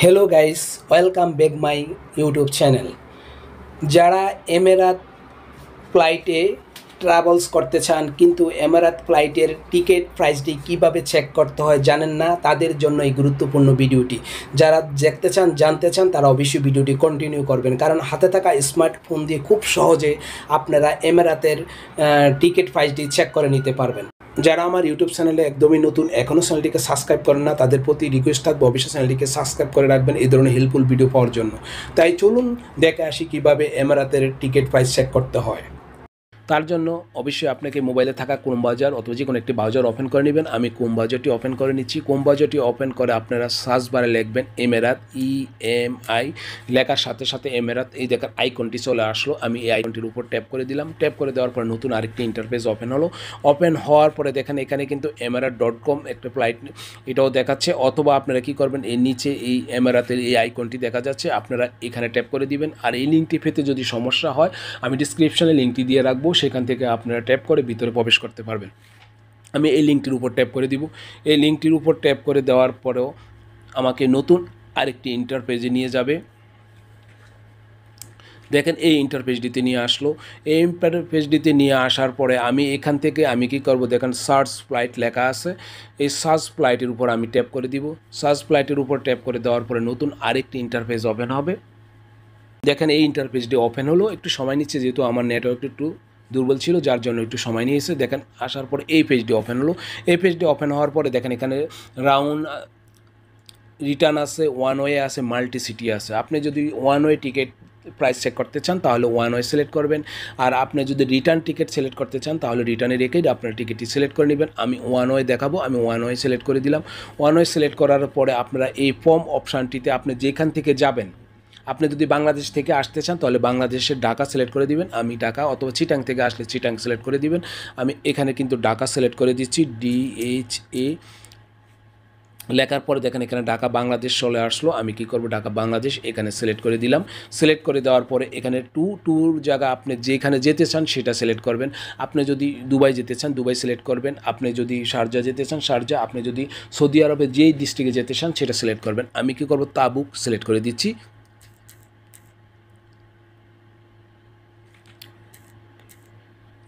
Hello guys, welcome back my YouTube channel. যারা এমিরাত ফ্লাইটে travels করতে চান কিন্তু এমিরাত ফ্লাইটের টিকিট প্রাইসটি কীভাবে চেক করতে হয় জানেন না, তাদের জন্য এই গুরুত্বপূর্ণ ভিডিওটি। যারা দেখতে চান, জানতে চান, তারা অবশ্যই ভিডিওটি কন্টিনিউ করবেন, কারণ হাতে থাকা স্মার্টফোন দিয়ে খুব সহজে আপনারা এমিরাতের টিকিট প্রাইসটি চেক করে নিতে পারবেন। যারা আমার ইউটিউব চ্যানেলে একদমই নতুন, এখনও চ্যানেলটিকে সাবস্ক্রাইব করেন না, তাদের প্রতি রিকোয়েস্ট থাকবে অবশ্যই চ্যানেলটিকে সাবস্ক্রাইব করে রাখবেন এই ধরনের হেল্পফুল ভিডিও পাওয়ার জন্য। তাই চলুন দেখে আসি কীভাবে এমিরাতের টিকিট প্রাইস চেক করতে হয়। তার জন্য অবশ্যই আপনাকে মোবাইলে থাকা ক্রোম ব্রাউজার অথবা যে কোনো একটি ব্রাউজার ওপেন করে নেবেন। আমি ক্রোম ব্রাউজারটি ওপেন করে নিচ্ছি। ক্রোম ব্রাউজারটি ওপেন করে আপনারা সার্চ বারে লিখবেন এমিরাত, EMI লেখার সাথে সাথে এমিরাত এই দেখার আইকনটি চলে আসলো। আমি এই আইকনটির উপর ট্যাপ করে দিলাম। ট্যাপ করে দেওয়ার পর নতুন আরেকটি ইন্টারফেস ওপেন হলো। ওপেন হওয়ার পরে দেখেন এখানে কিন্তু emirate.com একটা ফ্লাইট এটাও দেখাচ্ছে, অথবা আপনারা কি করবেন, এর নিচে এই এমিরাতের এই আইকনটি দেখা যাচ্ছে, আপনারা এখানে ট্যাপ করে দিবেন। আর এই লিঙ্কটি পেতে যদি সমস্যা হয় আমি ডিসক্রিপশনে লিঙ্কটি দিয়ে রাখবো, সেখান থেকে আপনারা ট্যাপ করে ভিতরে প্রবেশ করতে পারবেন। আমি এই লিঙ্কটির উপর ট্যাপ করে দিব। এই লিঙ্কটির উপর ট্যাপ করে দেওয়ার পরেও আমাকে নতুন আরেকটি ইন্টারপেজে নিয়ে যাবে। দেখেন এই ইন্টারপেজটিতে নিয়ে আসলো। এই ইন্টারপেজটিতে নিয়ে আসার পরে আমি এখান থেকে আমি কি করব, দেখেন সার্চ ফ্লাইট লেখা আছে। এই সার্চ ফ্লাইটের উপর আমি ট্যাপ করে দিব। সার্চ ফ্লাইটের উপর ট্যাপ করে দেওয়ার পরে নতুন আরেকটি ইন্টারপেজ ওপেন হবে। দেখেন এই ইন্টারপেজটি ওপেন হলো। একটু সময় নিচ্ছে যেহেতু আমার নেটওয়ার্ক একটু দুর্বল ছিল, যার জন্য একটু সময় নিয়েছে। দেখেন আসার পরে এই পেজটি ওপেন হলো। এই পেজটি ওপেন হওয়ার পরে দেখেন এখানে রাউন্ড রিটার্ন আছে, ওয়ান ওয়ে আছে, মাল্টি সিটি আছে। আপনি যদি one way ticket price check করতে চান তাহলে ওয়ান ওয়ে সিলেক্ট করবেন, আর আপনি যদি রিটার্ন টিকিট সিলেক্ট করতে চান তাহলে রিটার্নে রেখেই আপনার টিকিটটি সিলেক্ট করে নেবেন। আমি ওয়ান ওয়ে দেখাবো, আমি ওয়ান ওয়ে সিলেক্ট করে দিলাম। ওয়ান ওয়ে সিলেক্ট করার পরে আপনারা এই ফর্ম অপশানটিতে আপনি যেখান থেকে যাবেন, আপনি যদি বাংলাদেশ থেকে আসতে চান তাহলে বাংলাদেশের ঢাকা সিলেক্ট করে দিবেন, আমি ঢাকা, অথবা চিটাং থেকে আসলে চিটাং সিলেক্ট করে দিবেন। আমি এখানে কিন্তু ঢাকা সিলেক্ট করে দিচ্ছি, DHA লেখার পরে দেখেন এখানে ঢাকা বাংলাদেশ চলে আসলো। আমি কি করব, ঢাকা বাংলাদেশ এখানে সিলেক্ট করে দিলাম। সিলেক্ট করে দেওয়ার পরে এখানে ট্যুর জায়গা আপনি যেখানে যেতে চান সেটা সিলেক্ট করবেন। আপনি যদি দুবাই যেতে চান দুবাই সিলেক্ট করবেন, আপনি যদি শারজা যেতে চান শারজা, আপনি যদি সৌদি আরবে যেই ডিস্ট্রিক্টে যেতে চান সেটা সিলেক্ট করবেন। আমি কি করব, তাবুক সিলেক্ট করে দিচ্ছি।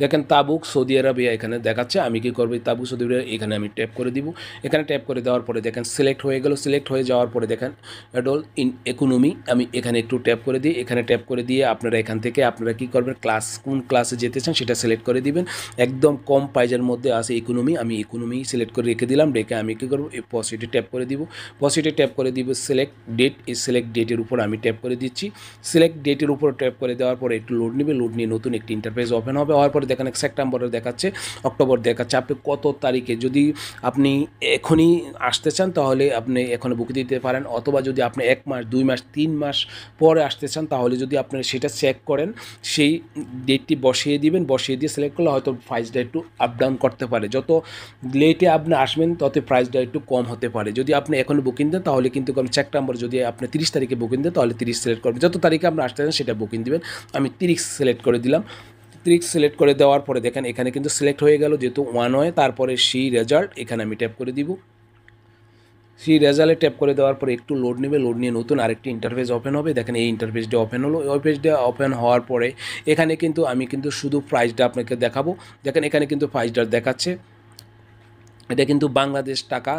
দেখেন তাবুক সৌদি আরবিয়া এখানে দেখাচ্ছে। আমি কি করব, তাবুক সৌদি আরবিয়া এখানে আমি ট্যাপ করে দিব। এখানে ট্যাপ করে দেওয়ার পরে দেখেন সিলেক্ট হয়ে গেল। সিলেক্ট হয়ে যাওয়ার পরে দেখেন অ্যাডল ইন ইকোনমি, আমি এখানে একটু ট্যাপ করে দিই। এখানে ট্যাপ করে দিয়ে আপনারা এখান থেকে আপনারা কি করবেন, ক্লাস কোন ক্লাসে যেতে চান সেটা সিলেক্ট করে দিবেন। একদম কম প্রাইজের মধ্যে আছে ইকোনমি, আমি ইকোনমি সিলেক্ট করে রেখে দিলাম। রেখে আমি কী করবো, এই পজিটিভ ট্যাপ করে দিব। পজিটিভ ট্যাপ করে দিব, সিলেক্ট ডেট, এই সিলেক্ট ডেটের উপর আমি ট্যাপ করে দিচ্ছি। সিলেক্ট ডেটের উপর ট্যাপ করে দেওয়ার পরে একটু লোড নেবে। লোড নিয়ে নতুন একটি ইন্টারফেস ওপেন হবে। হওয়ার পরে দেখেন সেপ্টেম্বরের দেখাচ্ছে, অক্টোবর দেখাচ্ছে। আপনি কত তারিখে, যদি আপনি এখনই আসতে চান তাহলে আপনি এখনও বুক দিতে পারেন, অথবা যদি আপনি 1 মাস 2 মাস 3 মাস পরে আসতে চান তাহলে যদি আপনি সেটা চেক করেন, সেই ডেটটি বসিয়ে দিবেন। বসিয়ে দিয়ে সিলেক্ট করলে হয়তো প্রাইসটা একটু আপ ডাউন করতে পারে। যত লেটে আপনি আসবেন তত প্রাইসটা একটু কম হতে পারে। যদি আপনি এখনও বুকিং দেন তাহলে কিন্তু সেপ্টেম্বর, যদি আপনি 30 তারিখে বুকিং দেন তাহলে 30 সিলেক্ট করবেন। যত তারিখে আপনি আসতে চান সেটা বুকিং দেবেন। আমি 30 সিলেক্ট করে দিলাম। 30 সিলেক্ট করে দেওয়ার পরে দেখেন এখানে কিন্তু সিলেক্ট হয়ে গেল, যেহেতু ওয়ান ওয়ে। তারপরে সেই রেজাল্ট এখানে আমি ট্যাপ করে দিব। সেই রেজাল্টে ট্যাপ করে দেওয়ার পরে একটু লোড নেবে। লোড নিয়ে নতুন আরেকটি ইন্টারফেস ওপেন হবে। দেখেন এই ইন্টারফেসটা ওপেন হলো। ওই পেজটা ওপেন হওয়ার পরে এখানে কিন্তু আমি কিন্তু শুধু প্রাইসটা আপনাকে দেখাবো। দেখেন এখানে কিন্তু প্রাইসটা দেখাচ্ছে, এটা কিন্তু বাংলাদেশ টাকা।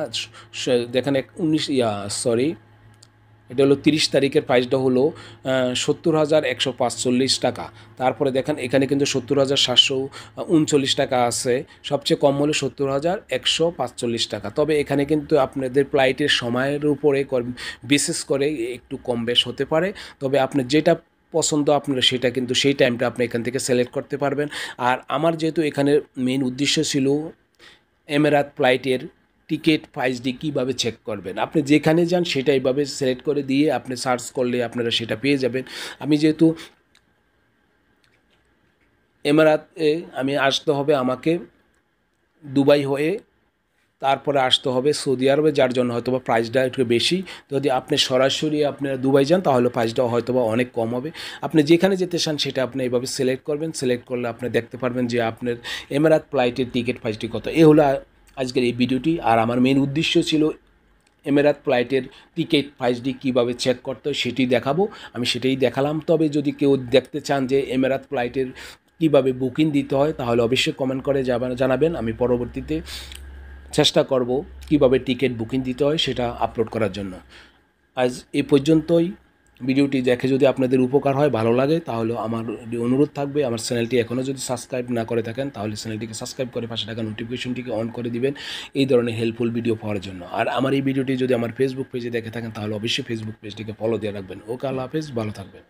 দেখেন 19 এটা হলো 30 তারিখের প্রাইসটা হলো 70,145 টাকা। তারপরে দেখেন এখানে কিন্তু 70,739 টাকা আছে। সবচেয়ে কম হলো 70,145 টাকা। তবে এখানে কিন্তু আপনাদের ফ্লাইটের সময়ের উপরে বিশেষ করে একটু কম বেশ হতে পারে। তবে আপনি যেটা পছন্দ আপনার সেটা কিন্তু সেই টাইমটা আপনি এখান থেকে সিলেক্ট করতে পারবেন। আর আমার যেহেতু এখানে মেইন উদ্দেশ্য ছিল এমিরাত ফ্লাইটের টিকিট প্রাইসটি কীভাবে চেক করবেন, আপনি যেখানে যান সেটা এইভাবে সিলেক্ট করে দিয়ে আপনি সার্চ করলে আপনারা সেটা পেয়ে যাবেন। আমি যেহেতু এমিরাতে আমি আসতে হবে আমাকে দুবাই হয়ে, তারপরে আসতে হবে সৌদি আরবে, যার জন্য হয়তো বা প্রাইসটা একটু বেশি। যদি আপনি সরাসরি আপনারা দুবাই যান তাহলে প্রাইসটা হয়তো বা অনেক কম হবে। আপনি যেখানে যেতে চান সেটা আপনি এইভাবে সিলেক্ট করবেন। সিলেক্ট করলে আপনি দেখতে পারবেন যে আপনার এমিরাত ফ্লাইটের টিকিট প্রাইসটি কত। এ হলো আজকের এই ভিডিওটি। আর আমার মেন উদ্দেশ্য ছিল এমিরাত ফ্লাইটের টিকিট প্রাইসটি কীভাবে চেক করতে হয় সেটি দেখাবো, আমি সেটাই দেখালাম। তবে যদি কেউ দেখতে চান যে এমিরাত ফ্লাইটের কীভাবে বুকিং দিতে হয় তাহলে অবশ্যই কমেন্ট করে জানাবেন, আমি পরবর্তীতে চেষ্টা করব কীভাবে টিকিট বুকিং দিতে হয় সেটা আপলোড করার জন্য। আজ এই পর্যন্তই। ভিডিওটি দেখে যদি আপনাদের উপকার হয়, ভালো লাগে, তাহলে আমার অনুরোধ থাকবে আমার চ্যানেলটি এখনও যদি সাবস্ক্রাইব না করে থাকেন তাহলে চ্যানেলটিকে সাবস্ক্রাইব করে পাশে থাকা নোটিফিকেশনটিকে অন করে দিবেন এই ধরনের হেল্পফুল ভিডিও পাওয়ার জন্য। আর আমার এই ভিডিওটি যদি আমার ফেসবুক পেজে দেখে থাকেন তাহলে অবশ্যই ফেসবুক পেজটিকে ফলো দিয়ে রাখবেন। ওকে, আল্লাহ হাফেজ, ভালো থাকবেন।